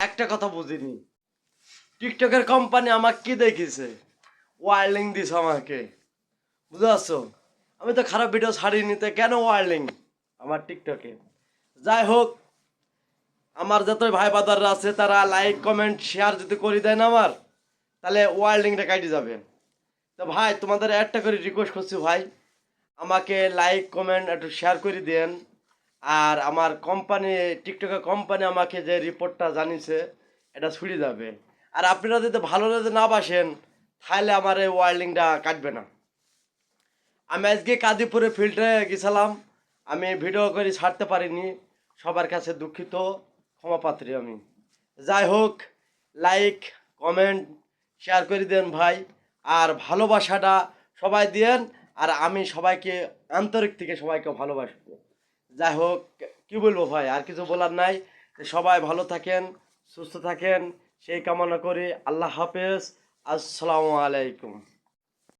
একটা কথা বুঝিনি, টিকটকের কোম্পানি আমাকে কি দেখিছে, ওয়ার্নিং দিছে আমাকে, বুঝতে পারছো? আমি তো খারাপ ভিডিও ছাড়িনি, তো কেন ওয়ার্নিং আমার টিকটকে? যাই হোক, আমার যত ভাই বাদাররা আছে তারা লাইক কমেন্ট শেয়ার যদি করে দেন আমার, তাহলে ওয়ার্নিংটা কাটি যাবে। তো ভাই তোমাদের একটা করে রিকোয়েস্ট করছি ভাই, আমাকে লাইক কমেন্ট একটু শেয়ার করে দেন। আর আমার কোম্পানি, টিকটকের কোম্পানি আমাকে যে রিপোর্টটা জানিয়েছে এটা ছুটে যাবে। আর আপনারা যদি ভালো যদি না বাসেন, তাহলে আমার এই ওয়ার্ল্ডিংটা কাটবে না। আমি আজকে কাদিপুরে ফিল্ডে গেছিলাম, আমি ভিডিও করে ছাড়তে পারিনি, সবার কাছে দুঃখিত, ক্ষমাপাত্রী আমি। যাই হোক, লাইক কমেন্ট শেয়ার করে দেন ভাই, আর ভালোবাসাটা সবাই দেন। আর আমি সবাইকে আন্তরিক থেকে সবাইকে ভালোবাসবো। যাই হোক, কি বলবো ভাই, আর কিছু বলার নাই। সবাই ভালো থাকেন, সুস্থ থাকেন, সেই কামনা করি। আল্লাহ হাফেজ, আসসালামু আলাইকুম।